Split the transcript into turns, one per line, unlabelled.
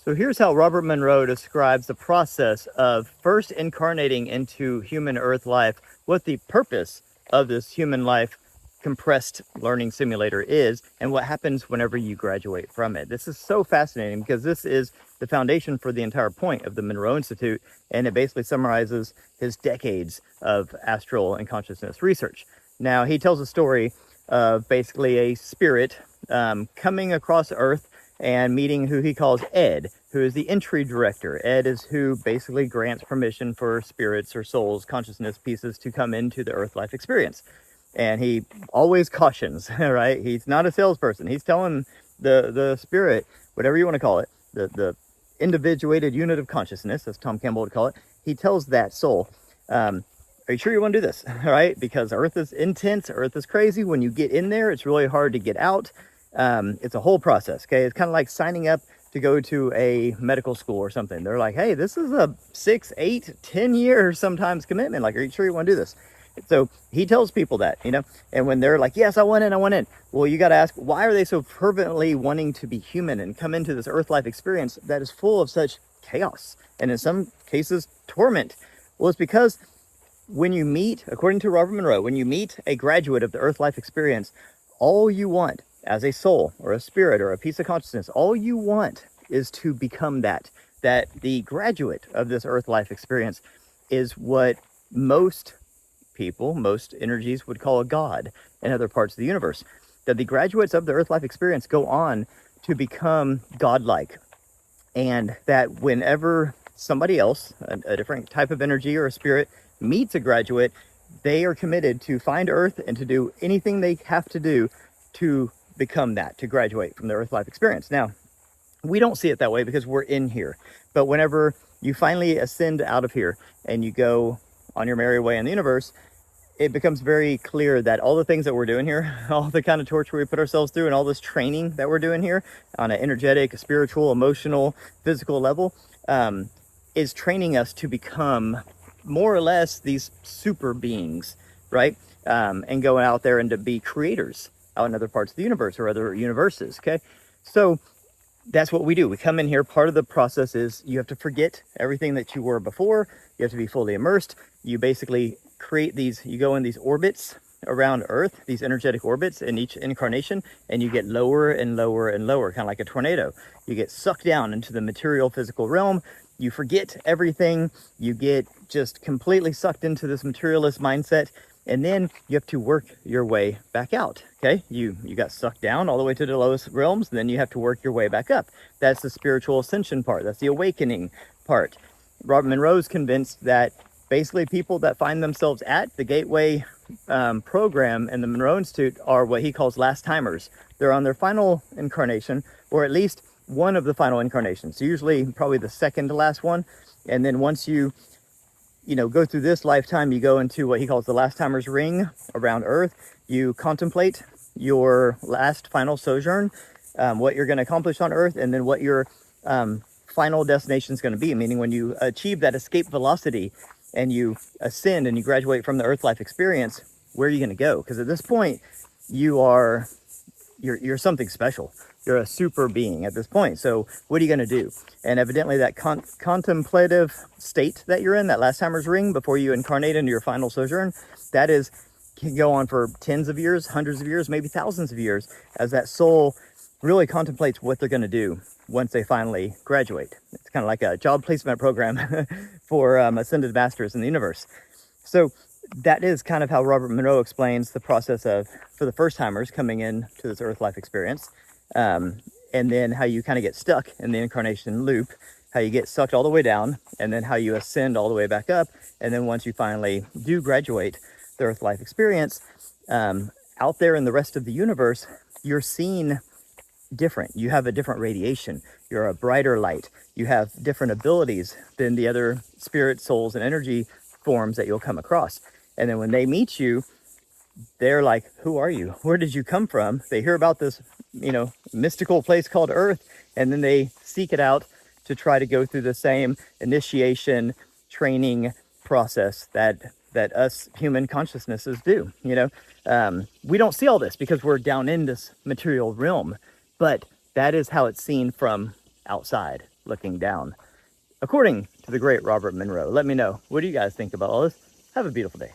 So here's how Robert Monroe describes the process of first incarnating into human Earth life, what the purpose of this human life compressed learning simulator is, and what happens whenever you graduate from it. This is so fascinating because this is the foundation for the entire point of the Monroe Institute, and it basically summarizes his decades of astral and consciousness research. Now, he tells a story of basically a spirit coming across Earth and meeting who he calls Ed, who is the entry director. Ed is who basically grants permission for spirits or souls, consciousness pieces to come into the Earth life experience. And he always cautions, right? He's not a salesperson. He's telling the spirit, whatever you want to call it, the individuated unit of consciousness, as Tom Campbell would call it. He tells that soul, are you sure you want to do this? All right, because Earth is intense, Earth is crazy. When you get in there, it's really hard to get out. It's a whole process, okay? It's kind of like signing up to go to a medical school or something. They're like, hey, this is a 6, 8, 10 year sometimes commitment. Like, are you sure you want to do this? So he tells people that, and when they're like, yes, I want in. Well, you got to ask, why are they so fervently wanting to be human and come into this Earth life experience that is full of such chaos and in some cases torment? Well, it's because when you meet, according to Robert Monroe, when you meet a graduate of the Earth life experience, all you want as a soul or a spirit or a piece of consciousness, all you want is to become that the graduate of this Earth life experience is what most people, most energies would call a god in other parts of the universe. That the graduates of the Earth life experience go on to become godlike. And that whenever somebody else, a different type of energy or a spirit, meets a graduate, they are committed to find Earth and to do anything they have to do to become that, to graduate from the Earth life experience. Now, we don't see it that way because we're in here. But whenever you finally ascend out of here and you go on your merry way in the universe, it becomes very clear that all the things that we're doing here, all the kind of torture we put ourselves through and all this training that we're doing here on an energetic, spiritual, emotional, physical level, is training us to become more or less these super beings, right? And going out there and to be creators out in other parts of the universe or other universes, okay? So that's what we do. We come in here. Part of the process is you have to forget everything that you were before. You have to be fully immersed. You basically create these, you go in these orbits around Earth, these energetic orbits in each incarnation, and you get lower and lower and lower, kind of like a tornado. You get sucked down into the material physical realm. You forget everything. You get just completely sucked into this materialist mindset. And then you have to work your way back out, okay? You got sucked down all the way to the lowest realms, and then you have to work your way back up. That's the spiritual ascension part. That's the awakening part. Robert Monroe is convinced that basically people that find themselves at the Gateway program in the Monroe Institute are what he calls last timers. They're on their final incarnation, or at least one of the final incarnations. So usually probably the second to last one. And then once you go through this lifetime, you go into what he calls the last timer's ring around Earth. You contemplate your last final sojourn, what you're going to accomplish on Earth, and then what your final destination is going to be. Meaning when you achieve that escape velocity and you ascend and you graduate from the Earth life experience, where are you going to go? Because at this point, you're something special. You're a super being at this point. So what are you going to do? And evidently that contemplative state that you're in, that last timer's ring before you incarnate into your final sojourn, can go on for tens of years, hundreds of years, maybe thousands of years, as that soul really contemplates what they're going to do once they finally graduate. It's kind of like a job placement program for ascended masters in the universe. So that is kind of how Robert Monroe explains the process of, for the first timers coming in to this Earth life experience, and then how you kind of get stuck in the incarnation loop, how you get sucked all the way down, and then how you ascend all the way back up. And then once you finally do graduate the Earth life experience, out there in the rest of the universe, you're seen different. You have a different radiation. You're a brighter light. You have different abilities than the other spirit, souls, and energy forms that you'll come across. And then when they meet you, they're like, who are you? Where did you come from? They hear about this, mystical place called Earth, and then they seek it out to try to go through the same initiation training process that us human consciousnesses do. We don't see all this because we're down in this material realm, but that is how it's seen from outside. looking down, according to the great Robert Monroe. Let me know. What do you guys think about all this? Have a beautiful day.